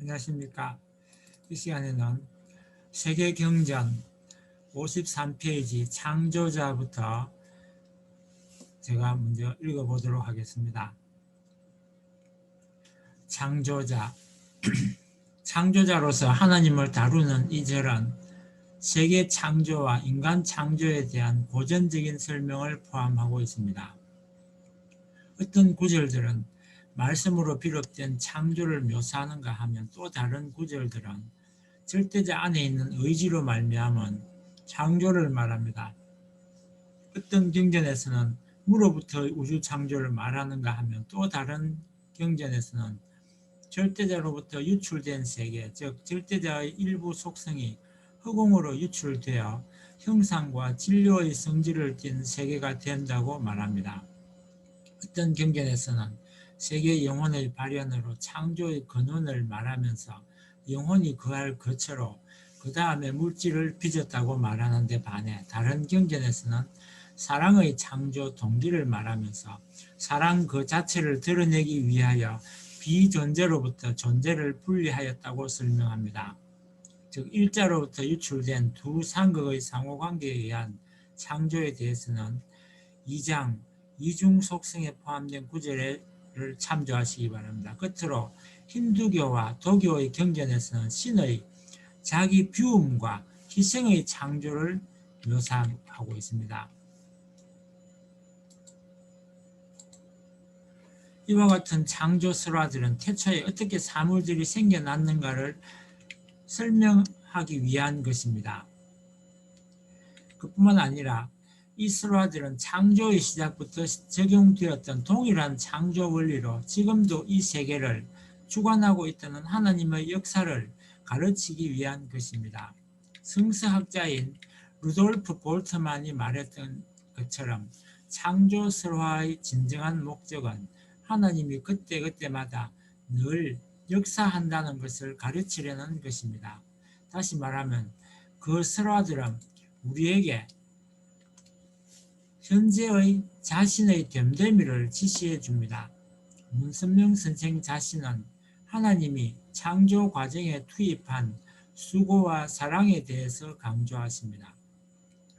안녕하십니까. 이 시간에는 세계경전 53페이지 창조자부터 제가 먼저 읽어보도록 하겠습니다. 창조자. 창조자로서 하나님을 다루는 이 절은 세계 창조와 인간 창조에 대한 고전적인 설명을 포함하고 있습니다. 어떤 구절들은 말씀으로 비롯된 창조를 묘사하는가 하면 또 다른 구절들은 절대자 안에 있는 의지로 말미암은 창조를 말합니다. 어떤 경전에서는 무로부터 우주 창조를 말하는가 하면 또 다른 경전에서는 절대자로부터 유출된 세계, 즉 절대자의 일부 속성이 허공으로 유출되어 형상과 진료의 성질을 띤 세계가 된다고 말합니다. 어떤 경전에서는 세계 영혼의 발현으로 창조의 근원을 말하면서 영혼이 거할 거처로 그 다음에 물질을 빚었다고 말하는 데 반해 다른 경전에서는 사랑의 창조 동기를 말하면서 사랑 그 자체를 드러내기 위하여 비존재로부터 존재를 분리하였다고 설명합니다. 즉 일자로부터 유출된 두 상극의 상호관계에 의한 창조에 대해서는 2장 이중 속성에 포함된 구절을 참조하시기 바랍니다. 끝으로 힌두교와 도교의 경전에서는 신의 자기 비움과 희생의 창조를 묘사하고 있습니다. 이와 같은 창조 설화들은 태초에 어떻게 사물들이 생겨났는가를 설명하기 위한 것입니다. 그뿐만 아니라 이 설화들은 창조의 시작부터 적용되었던 동일한 창조 원리로 지금도 이 세계를 주관하고 있다는 하나님의 역사를 가르치기 위한 것입니다. 성서학자인 루돌프 볼트만이 말했던 것처럼 창조 설화의 진정한 목적은 하나님이 그때그때마다 늘 역사한다는 것을 가르치려는 것입니다. 다시 말하면 그 설화들은 우리에게 현재의 자신의 됨됨이를 지시해 줍니다. 문선명 선생 자신은 하나님이 창조 과정에 투입한 수고와 사랑에 대해서 강조하십니다.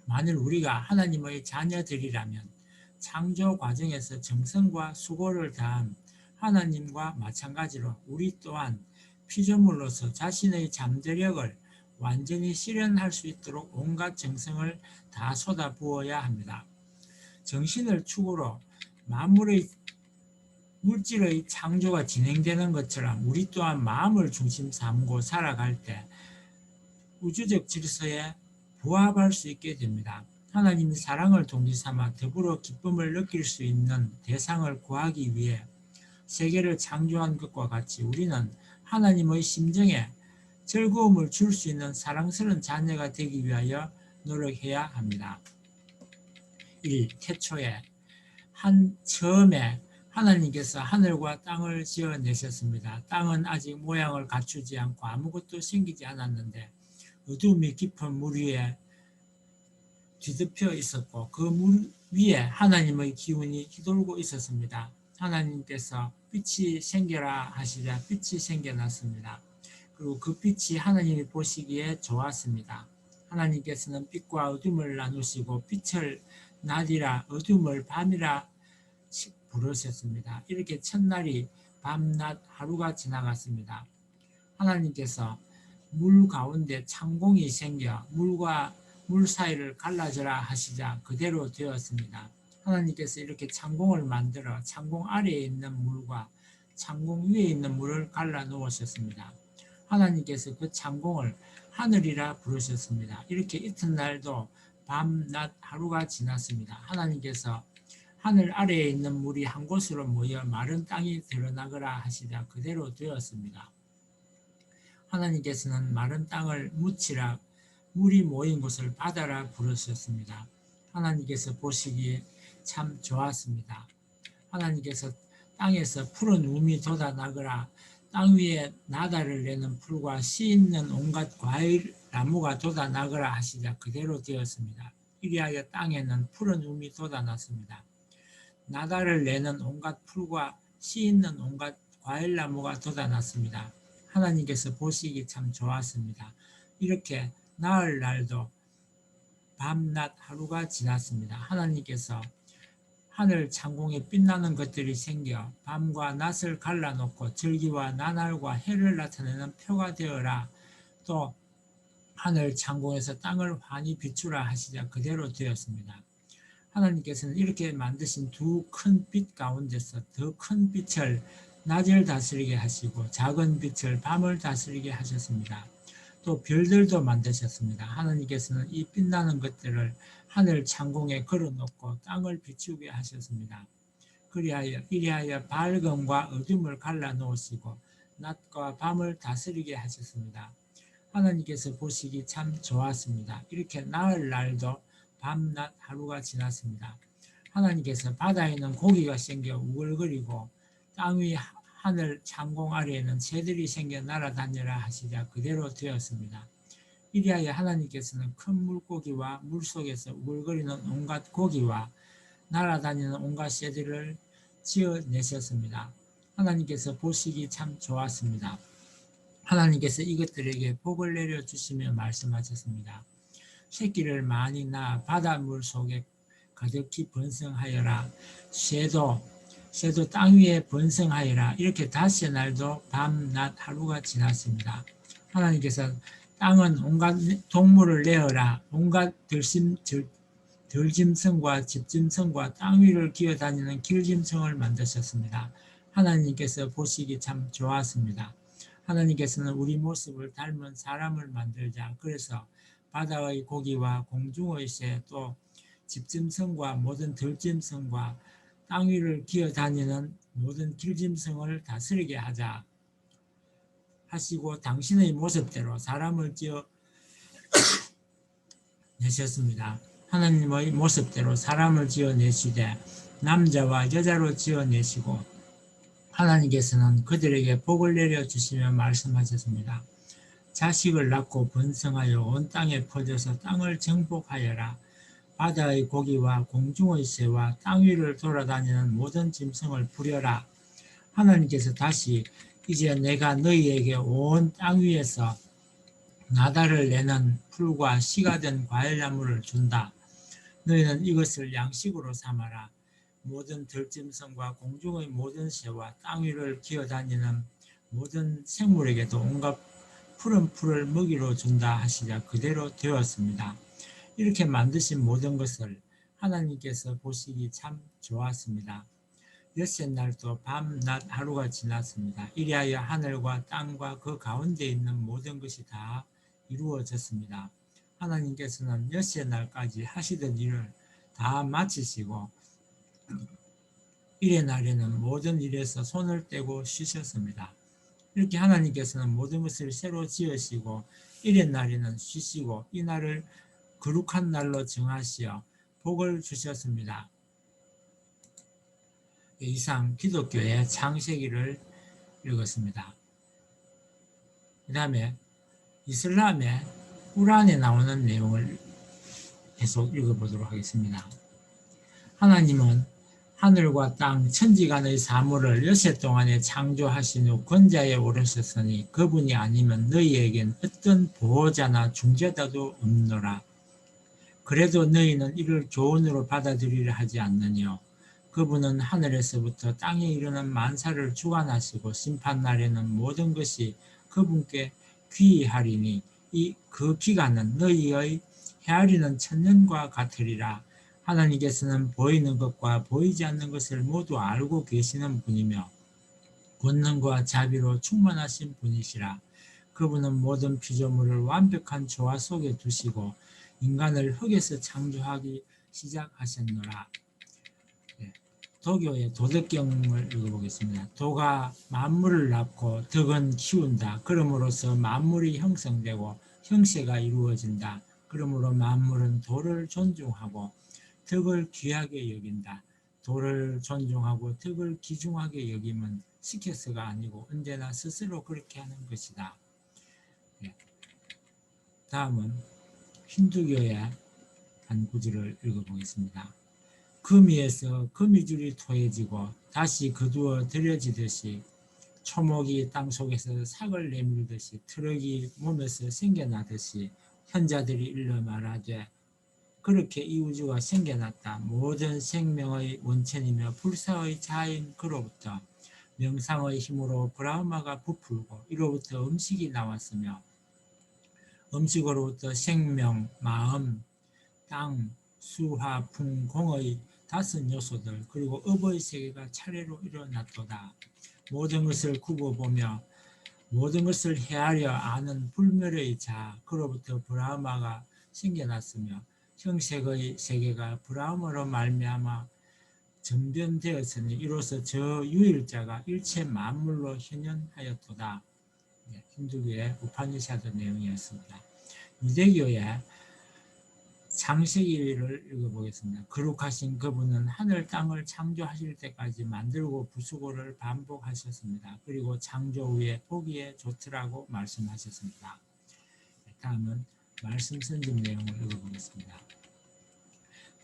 만일 우리가 하나님의 자녀들이라면 창조 과정에서 정성과 수고를 다한 하나님과 마찬가지로 우리 또한 피조물로서 자신의 잠재력을 완전히 실현할 수 있도록 온갖 정성을 다 쏟아부어야 합니다. 정신을 축으로 만물의 물질의 창조가 진행되는 것처럼 우리 또한 마음을 중심 삼고 살아갈 때 우주적 질서에 부합할 수 있게 됩니다. 하나님이 사랑을 동기 삼아 더불어 기쁨을 느낄 수 있는 대상을 구하기 위해 세계를 창조한 것과 같이 우리는 하나님의 심정에 즐거움을 줄 수 있는 사랑스러운 자녀가 되기 위하여 노력해야 합니다. 1. 태초에 처음에 하나님께서 하늘과 땅을 지어내셨습니다. 땅은 아직 모양을 갖추지 않고 아무것도 생기지 않았는데 어둠이 깊은 물 위에 뒤덮여 있었고 그 물 위에 하나님의 기운이 휘돌고 있었습니다. 하나님께서 빛이 생겨라 하시자 빛이 생겨났습니다. 그리고 그 빛이 하나님이 보시기에 좋았습니다. 하나님께서는 빛과 어둠을 나누시고 빛을 낮이라 어둠을 밤이라 부르셨습니다. 이렇게 첫날이 밤낮 하루가 지나갔습니다. 하나님께서 물 가운데 창공이 생겨 물과 물 사이를 갈라져라 하시자 그대로 되었습니다. 하나님께서 이렇게 창공을 만들어 창공 아래에 있는 물과 창공 위에 있는 물을 갈라 놓으셨습니다. 하나님께서 그 창공을 하늘이라 부르셨습니다. 이렇게 이튿날도 밤, 낮, 하루가 지났습니다. 하나님께서 하늘 아래에 있는 물이 한 곳으로 모여 마른 땅이 드러나거라 하시자 그대로 되었습니다. 하나님께서는 마른 땅을 묻히라 물이 모인 곳을 바다라 부르셨습니다. 하나님께서 보시기에 참 좋았습니다. 하나님께서 땅에서 푸른 움이 돋아나거라 땅 위에 나다를 내는 풀과 씨 있는 온갖 과일 나무가 돋아나거라 하시자 그대로 되었습니다. 이리하여 땅에는 푸른 움이 돋아났습니다. 나다를 내는 온갖 풀과 씨 있는 온갖 과일나무가 돋아났습니다. 하나님께서 보시기 참 좋았습니다. 이렇게 나흘 날도 밤낮 하루가 지났습니다. 하나님께서 하늘 창공에 빛나는 것들이 생겨 밤과 낮을 갈라놓고 절기와 나날과 해를 나타내는 표가 되어라. 또 하늘 창공에서 땅을 환히 비추라 하시자 그대로 되었습니다. 하나님께서는 이렇게 만드신 두 큰 빛 가운데서 더 큰 빛을 낮을 다스리게 하시고 작은 빛을 밤을 다스리게 하셨습니다. 또 별들도 만드셨습니다. 하나님께서는 이 빛나는 것들을 하늘 창공에 걸어놓고 땅을 비추게 하셨습니다. 이리하여 밝음과 어둠을 갈라 놓으시고 낮과 밤을 다스리게 하셨습니다. 하나님께서 보시기 참 좋았습니다. 이렇게 나흘 날도 밤낮 하루가 지났습니다. 하나님께서 바다에는 고기가 생겨 우글거리고 땅 위 하늘 창공 아래에는 새들이 생겨 날아다니라 하시자 그대로 되었습니다. 이리하여 하나님께서는 큰 물고기와 물속에서 우글거리는 온갖 고기와 날아다니는 온갖 새들을 지어내셨습니다. 하나님께서 보시기 참 좋았습니다. 하나님께서 이것들에게 복을 내려주시며 말씀하셨습니다. 새끼를 많이 낳아 바닷물 속에 가득히 번성하여라. 새도 땅 위에 번성하여라. 이렇게 닷새 날도 밤낮 하루가 지났습니다. 하나님께서 땅은 온갖 동물을 내어라. 온갖 들짐승과 집짐승과 땅 위를 기어다니는 길짐승을 만드셨습니다. 하나님께서 보시기 참 좋았습니다. 하나님께서는 우리 모습을 닮은 사람을 만들자. 그래서 바다의 고기와 공중의 새 또 집짐승과 모든 들짐승과 땅 위를 기어다니는 모든 길짐승을 다스리게 하자 하시고 당신의 모습대로 사람을 지어 내셨습니다. 하나님의 모습대로 사람을 지어 내시되 남자와 여자로 지어 내시고 하나님께서는 그들에게 복을 내려주시며 말씀하셨습니다. 자식을 낳고 번성하여 온 땅에 퍼져서 땅을 정복하여라. 바다의 고기와 공중의 새와 땅 위를 돌아다니는 모든 짐승을 부려라. 하나님께서 다시 이제 내가 너희에게 온 땅 위에서 나달을 내는 풀과 씨가 된 과일나무를 준다. 너희는 이것을 양식으로 삼아라. 모든 들짐승과 공중의 모든 새와 땅 위를 기어다니는 모든 생물에게도 온갖 푸른 풀을 먹이로 준다 하시자 그대로 되었습니다. 이렇게 만드신 모든 것을 하나님께서 보시기 참 좋았습니다. 엿새 날도 밤낮 하루가 지났습니다. 이리하여 하늘과 땅과 그 가운데 있는 모든 것이 다 이루어졌습니다. 하나님께서는 엿새 날까지 하시던 일을 다 마치시고 일의 날에는 모든 일에서 손을 떼고 쉬셨습니다. 이렇게 하나님께서는 모든 것을 새로 지으시고 일의 날에는 쉬시고 이 날을 거룩한 날로 정하시어 복을 주셨습니다. 이상 기독교의 창세기를 읽었습니다. 그 다음에 이슬람의 꾸란에 나오는 내용을 계속 읽어보도록 하겠습니다. 하나님은 하늘과 땅, 천지간의 사물을 엿새 동안에 창조하신 후 권자에 오르셨으니 그분이 아니면 너희에겐 어떤 보호자나 중재자도 없노라. 그래도 너희는 이를 교훈으로 받아들이려 하지 않느뇨. 그분은 하늘에서부터 땅에 이르는 만사를 주관하시고 심판날에는 모든 것이 그분께 귀의하리니 그 기간은 너희의 헤아리는 천년과 같으리라. 하나님께서는 보이는 것과 보이지 않는 것을 모두 알고 계시는 분이며 권능과 자비로 충만하신 분이시라. 그분은 모든 피조물을 완벽한 조화 속에 두시고 인간을 흙에서 창조하기 시작하셨노라. 도교의 도덕경을 읽어보겠습니다. 도가 만물을 낳고 덕은 키운다. 그러므로서 만물이 형성되고 형세가 이루어진다. 그러므로 만물은 도를 존중하고 덕을 귀하게 여긴다. 도를 존중하고 덕을 귀중하게 여김은 시켜서가 아니고 언제나 스스로 그렇게 하는 것이다. 다음은 힌두교의 한 구절을 읽어보겠습니다. 금 위에서 거미줄이 토해지고 다시 거두어 들여지듯이 초목이 땅속에서 삭을 내밀듯이 트럭이 몸에서 생겨나듯이 현자들이 일러 말하되 그렇게 이 우주가 생겨났다. 모든 생명의 원천이며 불사의 자인 그로부터 명상의 힘으로 브라흐마가 부풀고 이로부터 음식이 나왔으며 음식으로부터 생명, 마음, 땅, 수화, 풍, 공의 5 요소들 그리고 업의 세계가 차례로 일어났도다. 모든 것을 굽어보며 모든 것을 헤아려 아는 불멸의 자 그로부터 브라흐마가 생겨났으며 형색의 세계가 브라흐마로 말미암아 전변되었으니 이로써 저 유일자가 일체 만물로 현현하였도다. 힌두교의 우파니샤드 내용이었습니다. 유대교의 창세기를 읽어보겠습니다. 거룩하신 그분은 하늘 땅을 창조하실 때까지 만들고 부수고를 반복하셨습니다. 그리고 창조 후에 보기에 좋더라고 말씀하셨습니다. 다음은 말씀 선집 내용을 읽어보겠습니다.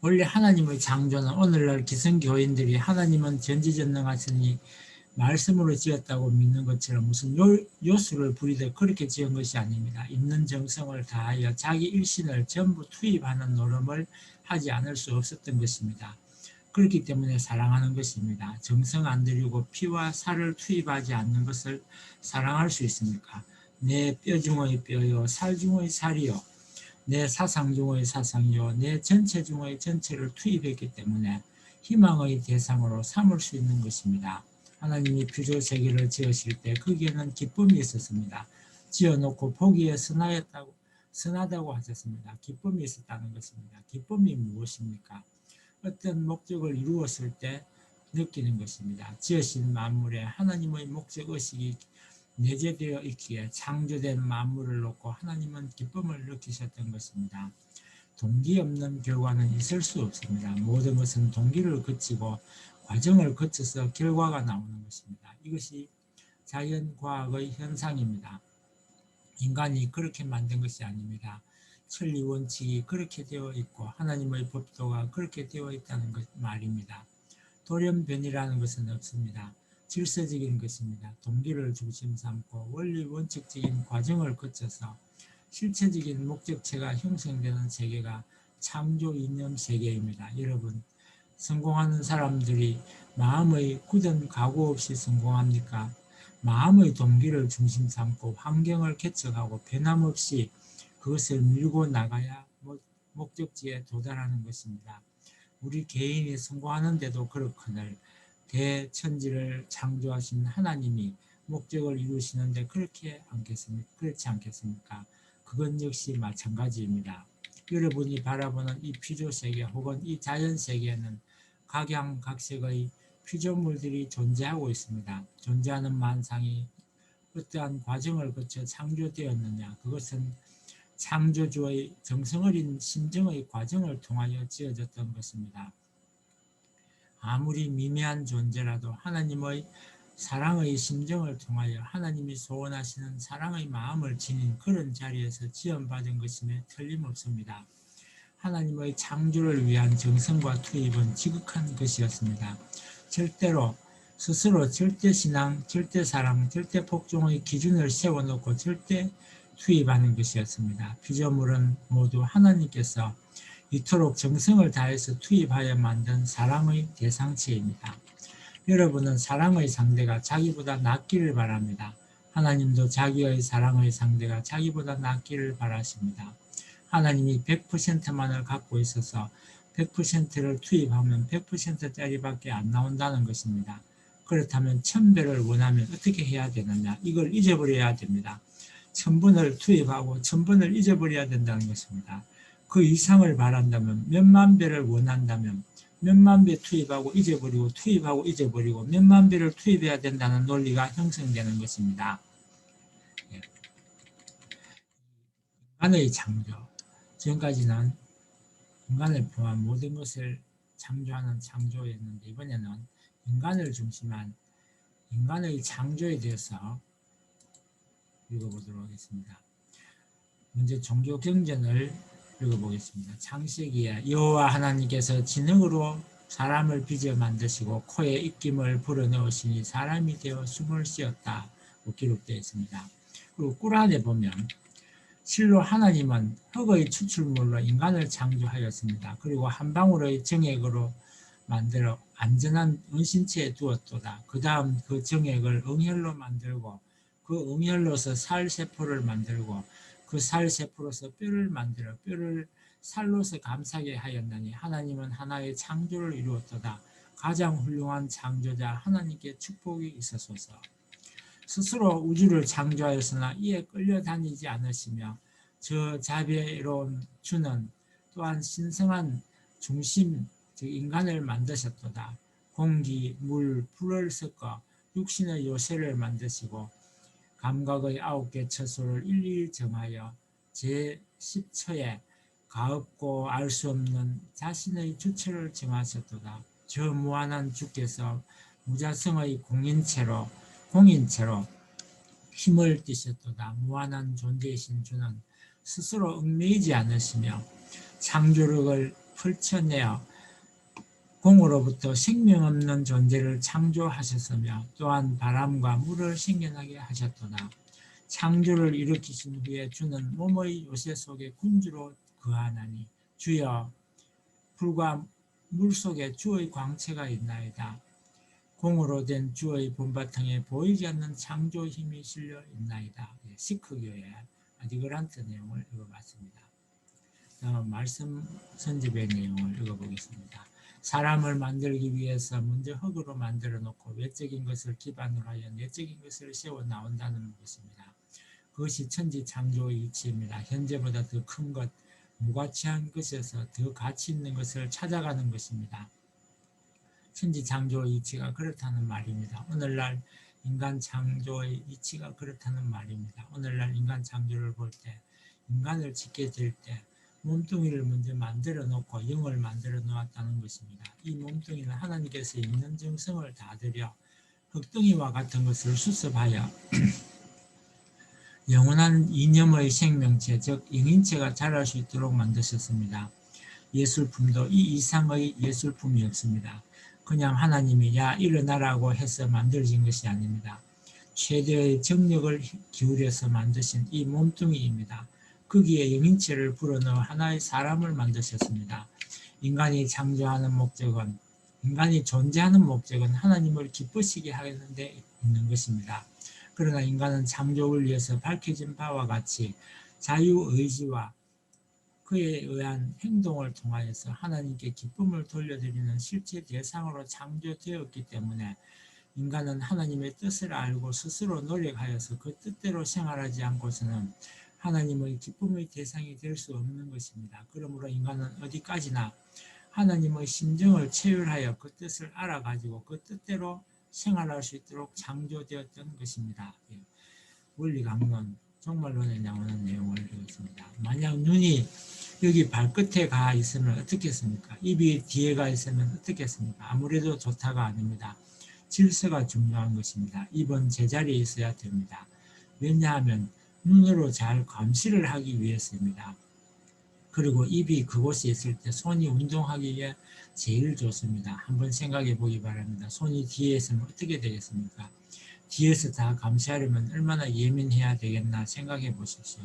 원래 하나님의 창조는 오늘날 기성교인들이 하나님은 전지전능하시니 말씀으로 지었다고 믿는 것처럼 무슨 요술을 부리듯 그렇게 지은 것이 아닙니다. 있는 정성을 다하여 자기 일신을 전부 투입하는 노름을 하지 않을 수 없었던 것입니다. 그렇기 때문에 사랑하는 것입니다. 정성 안 들이고 피와 살을 투입하지 않는 것을 사랑할 수 있습니까? 내 뼈 중의 뼈요 살 중의 살이요 내 사상 중의 사상이요 내 전체 중의 전체를 투입했기 때문에 희망의 대상으로 삼을 수 있는 것입니다. 하나님이 피조세계를 지으실 때 거기에는 기쁨이 있었습니다. 지어놓고 보기에 선하다고 하셨습니다. 기쁨이 있었다는 것입니다. 기쁨이 무엇입니까? 어떤 목적을 이루었을 때 느끼는 것입니다. 지으신 만물에 하나님의 목적의식이 내재되어 있기에 창조된 만물을 놓고 하나님은 기쁨을 느끼셨던 것입니다. 동기 없는 결과는 있을 수 없습니다. 모든 것은 동기를 거치고 과정을 거쳐서 결과가 나오는 것입니다. 이것이 자연과학의 현상입니다. 인간이 그렇게 만든 것이 아닙니다. 천리 원칙이 그렇게 되어 있고 하나님의 법도가 그렇게 되어 있다는 말입니다. 돌연변이라는 것은 없습니다. 질서적인 것입니다. 동기를 중심 삼고 원리 원칙적인 과정을 거쳐서 실체적인 목적체가 형성되는 세계가 창조 이념 세계입니다. 여러분, 성공하는 사람들이 마음의 굳은 각오 없이 성공합니까? 마음의 동기를 중심 삼고 환경을 개척하고 변함없이 그것을 밀고 나가야 목적지에 도달하는 것입니다. 우리 개인이 성공하는데도 그렇거늘 대천지를 창조하신 하나님이 목적을 이루시는데 그렇지 않겠습니까? 그건 역시 마찬가지입니다. 여러분이 바라보는 이 피조세계 혹은 이 자연세계에는 각양각색의 피조물들이 존재하고 있습니다. 존재하는 만상이 어떠한 과정을 거쳐 창조되었느냐? 그것은 창조주의 정성어린 심정의 과정을 통하여 지어졌던 것입니다. 아무리 미미한 존재라도 하나님의 사랑의 심정을 통하여 하나님이 소원하시는 사랑의 마음을 지닌 그런 자리에서 지원받은 것임에 틀림없습니다. 하나님의 창조를 위한 정성과 투입은 지극한 것이었습니다. 절대로 스스로 절대신앙, 절대사랑, 절대복종의 기준을 세워놓고 절대 투입하는 것이었습니다. 피조물은 모두 하나님께서 이토록 정성을 다해서 투입하여 만든 사랑의 대상체입니다. 여러분은 사랑의 상대가 자기보다 낫기를 바랍니다. 하나님도 자기의 사랑의 상대가 자기보다 낫기를 바라십니다. 하나님이 100%만을 갖고 있어서 100%를 투입하면 100%짜리밖에 안 나온다는 것입니다. 그렇다면 1000배를 원하면 어떻게 해야 되느냐? 이걸 잊어버려야 됩니다. 1000분을 투입하고 1000분을 잊어버려야 된다는 것입니다. 그 이상을 바란다면 몇만 배를 원한다면 몇만 배 투입하고 잊어버리고 투입하고 잊어버리고 몇만 배를 투입해야 된다는 논리가 형성되는 것입니다. 인간의 창조, 지금까지는 인간을 포함한 모든 것을 창조하는 창조였는데 이번에는 인간을 중심한 인간의 창조에 대해서 읽어보도록 하겠습니다. 먼저 종교경전을 읽어보겠습니다. 창세기에 여호와 하나님께서 진흙으로 사람을 빚어 만드시고 코에 입김을 불어넣으시니 사람이 되어 숨을 쉬었다고 기록되어 있습니다. 그리고 꾸란에 보면 실로 하나님은 흙의 추출물로 인간을 창조하였습니다. 그리고 한 방울의 정액으로 만들어 안전한 은신처에 두었도다. 그 다음 그 정액을 응혈로 만들고 그 응혈로서 살세포를 만들고 그 살세포로서 뼈를 만들어 뼈를 살로서 감싸게 하였나니 하나님은 하나의 창조를 이루었도다. 가장 훌륭한 창조자 하나님께 축복이 있으소서. 스스로 우주를 창조하였으나 이에 끌려다니지 않으시며 저 자비로운 주는 또한 신성한 중심 즉 인간을 만드셨도다. 공기, 물, 불을 섞어 육신의 요새를 만드시고 감각의 9개 처소를 일일이 정하여 제10처에 가없고 알 수 없는 자신의 주체를 정하셨도다. 저 무한한 주께서 무자성의 공인체로 힘을 띠셨도다. 무한한 존재이신 주는 스스로 얽매이지 않으시며 창조력을 펼쳐내어 공으로부터 생명 없는 존재를 창조하셨으며 또한 바람과 물을 생겨나게 하셨도다. 창조를 일으키신 후에 주는 몸의 요새 속에 군주로 거하나니 주여 불과 물 속에 주의 광채가 있나이다. 공으로 된 주의 본바탕에 보이지 않는 창조 힘이 실려 있나이다. 시크교의 디그란트 내용을 읽어봤습니다. 다음 말씀 선집의 내용을 읽어보겠습니다. 사람을 만들기 위해서 먼저 흙으로 만들어 놓고 외적인 것을 기반으로 하여 내적인 것을 세워 나온다는 것입니다. 그것이 천지 창조의 이치입니다. 현재보다 더 큰 것, 무가치한 것에서 더 가치 있는 것을 찾아가는 것입니다. 천지 창조의 이치가 그렇다는 말입니다. 오늘날 인간 창조의 이치가 그렇다는 말입니다. 오늘날 인간 창조를 볼 때, 인간을 짓게 될 때 몸뚱이를 먼저 만들어 놓고 영을 만들어 놓았다는 것입니다. 이 몸뚱이는 하나님께서 있는 정성을 다 들여 흙덩이와 같은 것을 수습하여 영원한 이념의 생명체, 즉 영인체가 자랄 수 있도록 만드셨습니다. 예술품도 이 이상의 예술품이 없습니다. 그냥 하나님이 야 일어나라고 해서 만들어진 것이 아닙니다. 최대의 정력을 기울여서 만드신 이 몸뚱이입니다. 거기에 영인체를 불어넣어 하나의 사람을 만드셨습니다. 인간이 존재하는 목적은 하나님을 기쁘시게 하는 데 있는 것입니다. 그러나 인간은 창조를 위해서 밝혀진 바와 같이 자유의지와 그에 의한 행동을 통하여서 하나님께 기쁨을 돌려드리는 실제 대상으로 창조되었기 때문에 인간은 하나님의 뜻을 알고 스스로 노력하여서 그 뜻대로 생활하지 않고서는 하나님의 기쁨의 대상이 될 수 없는 것입니다. 그러므로 인간은 어디까지나 하나님의 심정을 체휼하여 그 뜻을 알아가지고 그 뜻대로 생활할 수 있도록 창조되었던 것입니다. 원리강론, 종말론에 나오는 내용을 읽었습니다. 만약 눈이 여기 발끝에 가 있으면 어떻겠습니까? 입이 뒤에 가 있으면 어떻겠습니까? 아무래도 좋다가 아닙니다. 질서가 중요한 것입니다. 입은 제자리에 있어야 됩니다. 왜냐하면 눈으로 잘 감시를 하기 위해서입니다. 그리고 입이 그곳에 있을 때 손이 운동하기에 제일 좋습니다. 한번 생각해 보기 바랍니다. 손이 뒤에 있으면 어떻게 되겠습니까? 뒤에서 다 감시하려면 얼마나 예민해야 되겠나 생각해 보십시오.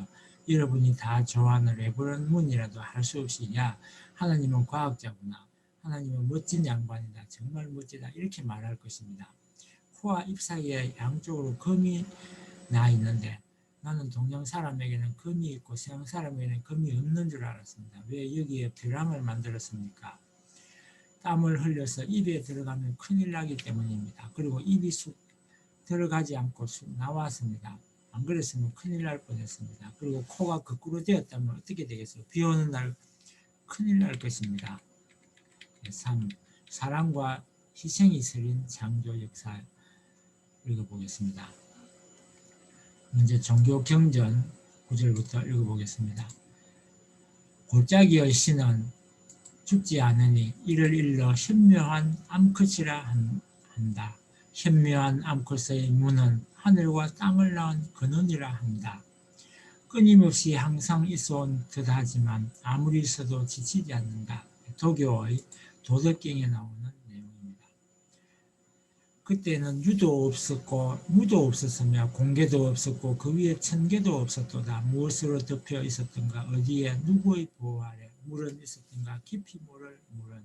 여러분이 다 좋아하는 레브론 문이라도 할 수 없이 야 하나님은 과학자구나. 하나님은 멋진 양반이다. 정말 멋지다. 이렇게 말할 것입니다. 코와 입 사이에 양쪽으로 금이 나 있는데 나는 동양 사람에게는 금이 있고 서양 사람에게는 금이 없는 줄 알았습니다. 왜 여기에 벼랑을 만들었습니까? 땀을 흘려서 입에 들어가면 큰일 나기 때문입니다. 그리고 입이 쑥 들어가지 않고 쑥 나왔습니다. 안 그랬으면 큰일 날 뻔했습니다. 그리고 코가 거꾸로 되었다면 어떻게 되겠어요? 비 오는 날 큰일 날 것입니다. 3. 사랑과 희생이 서린 창조 역사 읽어보겠습니다. 먼저 종교 경전 9절부터 읽어보겠습니다. 골짜기의 신은 죽지 않으니 이를 일러 현묘한 암컷이라 한다. 현묘한 암컷의 문은 하늘과 땅을 낳은 근원이라 한다. 끊임없이 항상 있어온 듯하지만 아무리 있어도 지치지 않는다. 도교의 도덕경에 나오는 내용입니다. 그때는 유도 없었고 무도 없었으며 공개도 없었고 그 위에 천개도 없었도다. 무엇으로 덮여 있었던가 어디에 누구의 보호 아래 물은 있었던가 깊이 모를 물은.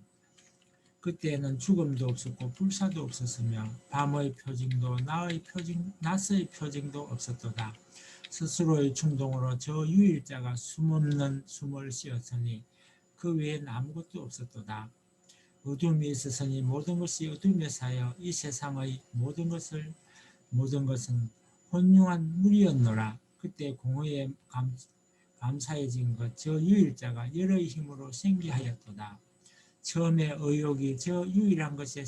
그때는 죽음도 없었고 불사도 없었으며 밤의 표징도 낮의 표징도 없었도다. 스스로의 충동으로 저 유일자가 숨없는 숨을 쉬었으니 그 외엔 아무것도 없었도다. 어둠이 있었으니 모든 것이 어둠에 사여 이 세상의 모든 것은 혼용한 물이었노라. 그때 공허에 감사해진 것 저 유일자가 열의 힘으로 생기하였도다. 처음에 의욕이 저 유일한 것에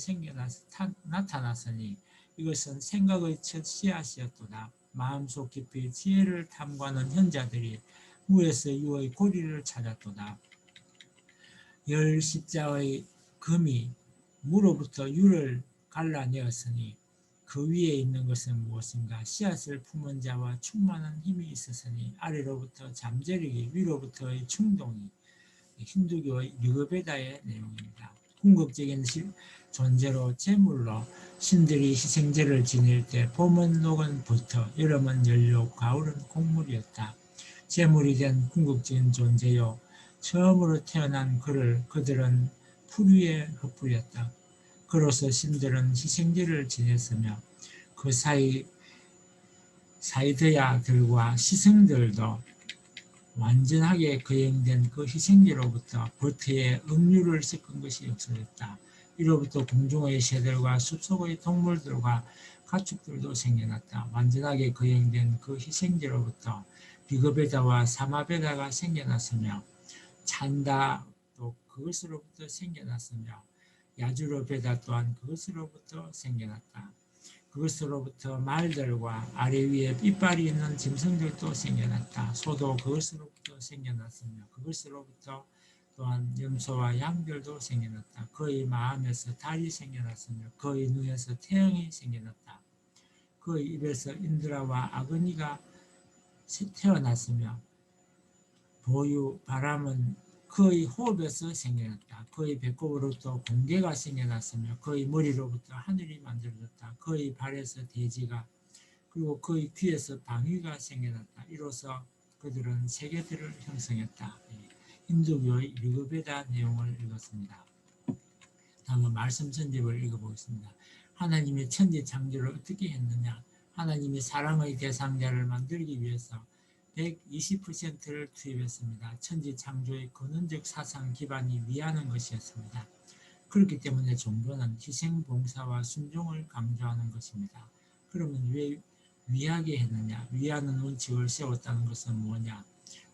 나타났으니 이것은 생각의 첫 씨앗이었도다. 마음속 깊이 지혜를 탐구하는 현자들이 무에서 유의 고리를 찾았도다. 열 십자의 금이 무로부터 유를 갈라내었으니 그 위에 있는 것은 무엇인가? 씨앗을 품은 자와 충만한 힘이 있었으니 아래로부터 잠재력이 위로부터의 충동이. 힌두교의 르그베다의 내용입니다. 궁극적인 존재로 제물로 신들이 희생제를 지낼 때 봄은 녹은 버터, 여름은 연료, 가을은 곡물이었다. 제물이 된 궁극적인 존재요. 처음으로 태어난 그들은 풀 위에 흩뿌렸다. 그로서 신들은 희생제를 지냈으며 그 사이드야들과 시승들도 완전하게 거행된 그 희생제로부터 버터에 음료를 섞은 것이 없어졌다. 이로부터 공중의 새들과 숲속의 동물들과 가축들도 생겨났다. 완전하게 거행된 그 희생제로부터 비거베다와 사마베다가 생겨났으며 찬다도 그것으로부터 생겨났으며 야주로베다 또한 그것으로부터 생겨났다. 그것으로부터 말들과 아래 위에 이빨이 있는 짐승들도 생겨났다. 소도 그것으로부터 생겨났으며 그것으로부터 또한 염소와 양들도 생겨났다. 그의 마음에서 달이 생겨났으며 그의 눈에서 태양이 생겨났다. 그의 입에서 인드라와 아그니가 태어났으며 보유 바람은 그의 호흡에서 생겨났다. 그의 배꼽으로부터 공개가 생겨났으며 그의 머리로부터 하늘이 만들어졌다. 그의 발에서 대지가 그리고 그의 귀에서 방위가 생겨났다. 이로써 그들은 세계들을 형성했다. 힌두교의 르그베다 내용을 읽었습니다. 다음은 말씀 전집을 읽어보겠습니다. 하나님이 천지 창조를 어떻게 했느냐? 하나님이 사랑의 대상자를 만들기 위해서 120%를 투입했습니다. 천지 창조의 근원적 사상 기반이 위하는 것이었습니다. 그렇기 때문에 종교는 희생, 봉사와 순종을 강조하는 것입니다. 그러면 왜 위하게 했느냐? 위하는 원칙을 세웠다는 것은 뭐냐?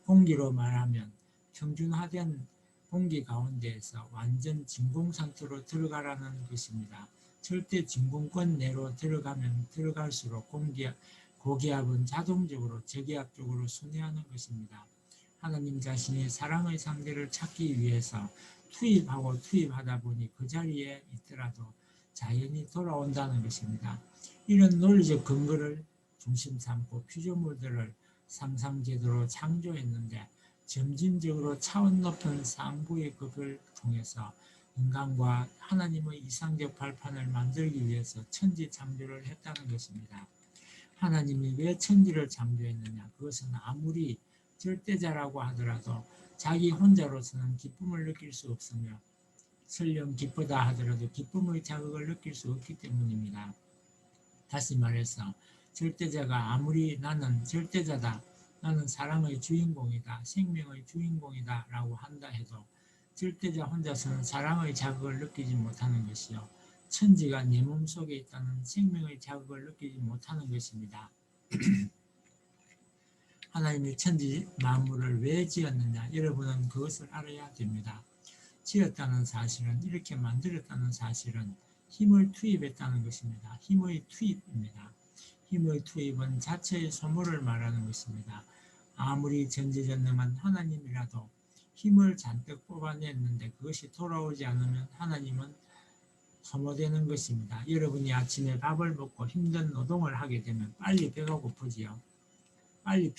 공기로 말하면 평준화된 공기 가운데에서 완전 진공 상태로 들어가라는 것입니다. 절대 진공권 내로 들어가면 들어갈수록 고기압은 자동적으로 저기압 쪽으로 순회하는 것입니다. 하나님 자신이 사랑의 상대를 찾기 위해서 투입하다 보니 그 자리에 있더라도 자연이 돌아온다는 것입니다. 이런 논리적 근거를 중심 삼고 피조물들을 상상제도로 창조했는데 점진적으로 차원 높은 상부의 급을 통해서 인간과 하나님의 이상적 발판을 만들기 위해서 천지 창조를 했다는 것입니다. 하나님이 왜 천지를 창조했느냐? 그것은 아무리 절대자라고 하더라도 자기 혼자로서는 기쁨을 느낄 수 없으며 설령 기쁘다 하더라도 기쁨의 자극을 느낄 수 없기 때문입니다. 다시 말해서 절대자가 아무리 나는 절대자다, 나는 사랑의 주인공이다, 생명의 주인공이다 라고 한다 해도 절대자 혼자서는 사랑의 자극을 느끼지 못하는 것이요 천지가 내 몸속에 있다는 생명의 자극을 느끼지 못하는 것입니다. 하나님이 천지 만물을 왜 지었느냐? 여러분은 그것을 알아야 됩니다. 지었다는 사실은, 이렇게 만들었다는 사실은 힘을 투입했다는 것입니다. 힘의 투입입니다. 힘의 투입은 자체의 소모를 말하는 것입니다. 아무리 전지전능한 하나님이라도 힘을 잔뜩 뽑아냈는데 그것이 돌아오지 않으면 하나님은 소모되는 것입니다. 여러분이 아침에 밥을 먹고 힘든 노동을 하게 되면 빨리 배가 고프지요. 빨리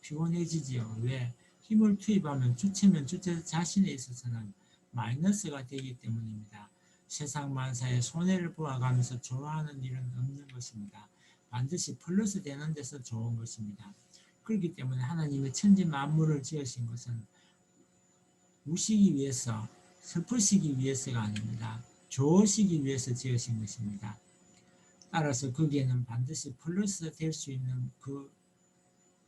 피곤해지지요. 왜? 힘을 투입하면 주체자 자신에 있어서는 마이너스가 되기 때문입니다. 세상 만사에 손해를 보아가면서 좋아하는 일은 없는 것입니다. 반드시 플러스 되는 데서 좋은 것입니다. 그렇기 때문에 하나님의 천지 만물을 지으신 것은 우시기 위해서, 슬프시기 위해서가 아닙니다. 좋으시기 위해서 지으신 것입니다. 따라서 거기에는 반드시 플러스 될 수 있는 그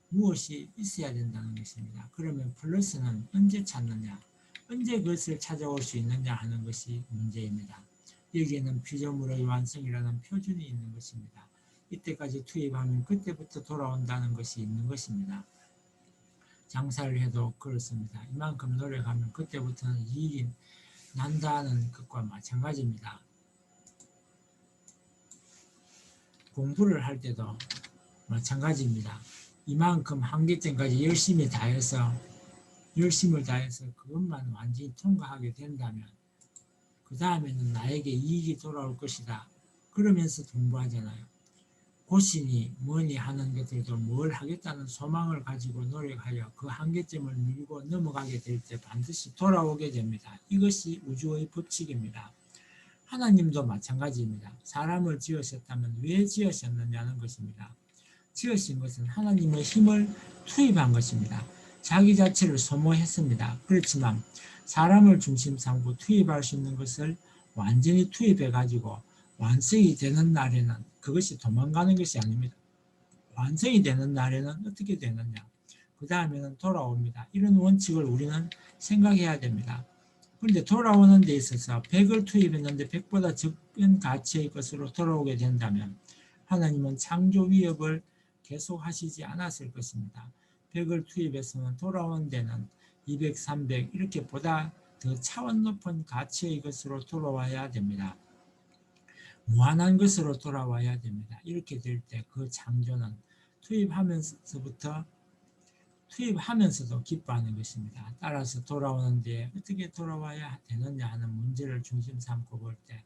무엇이 있어야 된다는 것입니다. 그러면 플러스는 언제 찾느냐, 언제 그것을 찾아올 수 있느냐 하는 것이 문제입니다. 여기에는 피조물의 완성이라는 표준이 있는 것입니다. 이때까지 투입하면 그때부터 돌아온다는 것이 있는 것입니다. 장사를 해도 그렇습니다. 이만큼 노력하면 그때부터는 이익이 난다는 것과 마찬가지입니다. 공부를 할 때도 마찬가지입니다. 이만큼 한계점까지 열심을 다해서 그것만 완전히 통과하게 된다면 그 다음에는 나에게 이익이 돌아올 것이다. 그러면서 공부하잖아요. 고시니 뭐니 하는 것들도 뭘 하겠다는 소망을 가지고 노력하여 그 한계점을 밀고 넘어가게 될 때 반드시 돌아오게 됩니다. 이것이 우주의 법칙입니다. 하나님도 마찬가지입니다. 사람을 지으셨다면 왜 지으셨느냐는 것입니다. 지으신 것은 하나님의 힘을 투입한 것입니다. 자기 자체를 소모했습니다. 그렇지만 사람을 중심 삼고 투입할 수 있는 것을 완전히 투입해 가지고 완성이 되는 날에는 그것이 도망가는 것이 아닙니다. 완성이 되는 날에는 어떻게 되느냐, 그 다음에는 돌아옵니다. 이런 원칙을 우리는 생각해야 됩니다. 그런데 돌아오는 데 있어서 100을 투입했는데 100보다 적은 가치의 것으로 돌아오게 된다면 하나님은 창조 위협을 계속 하시지 않았을 것입니다. 100을 투입했으면 돌아온 데는 200, 300 이렇게 보다 더 차원 높은 가치의 것으로 돌아와야 됩니다. 무한한 것으로 돌아와야 됩니다. 이렇게 될 때 그 창조는 투입하면서도 기뻐하는 것입니다. 따라서 돌아오는데 어떻게 돌아와야 되느냐 하는 문제를 중심 삼고 볼 때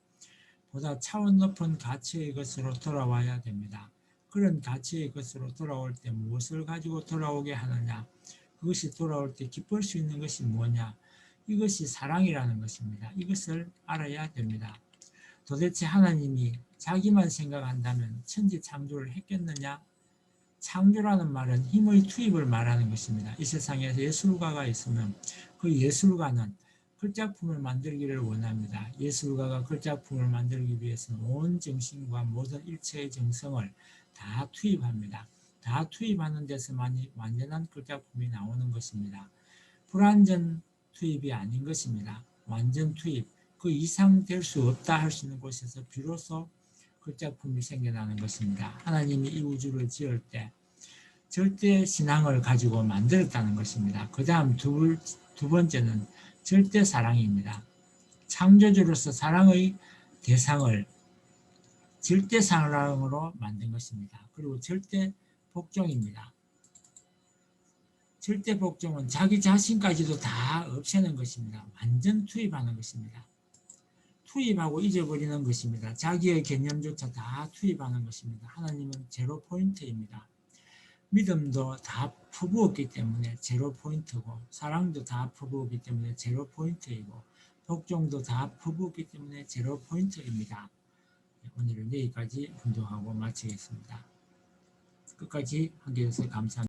보다 차원 높은 가치의 것으로 돌아와야 됩니다. 그런 가치의 것으로 돌아올 때 무엇을 가지고 돌아오게 하느냐, 그것이 돌아올 때 기쁠 수 있는 것이 뭐냐, 이것이 사랑이라는 것입니다. 이것을 알아야 됩니다. 도대체 하나님이 자기만 생각한다면 천지 창조를 했겠느냐? 창조라는 말은 힘의 투입을 말하는 것입니다. 이 세상에 예술가가 있으면 그 예술가는 글작품을 만들기를 원합니다. 예술가가 글작품을 만들기 위해서는 온 정신과 모든 일체의 정성을 다 투입합니다. 다 투입하는 데서만이 완전한 글작품이 나오는 것입니다. 불완전 투입이 아닌 것입니다. 완전 투입, 그 이상 될 수 없다 할 수 있는 곳에서 비로소 글작품이 생겨나는 것입니다. 하나님이 이 우주를 지을 때 절대 신앙을 가지고 만들었다는 것입니다. 그 다음 두 번째는 절대 사랑입니다. 창조주로서 사랑의 대상을 절대 사랑으로 만든 것입니다. 그리고 절대 복종입니다. 절대 복종은 자기 자신까지도 다 없애는 것입니다. 완전 투입하는 것입니다. 투입하고 잊어버리는 것입니다. 자기의 개념조차 다 투입하는 것입니다. 하나님은 제로 포인트입니다. 믿음도 다 퍼부었기 때문에 제로 포인트고, 사랑도 다 퍼부었기 때문에 제로 포인트이고, 복종도 다 퍼부었기 때문에 제로 포인트입니다. 오늘은 여기까지 분석하고 마치겠습니다. 끝까지 함께 해주셔서 감사합니다.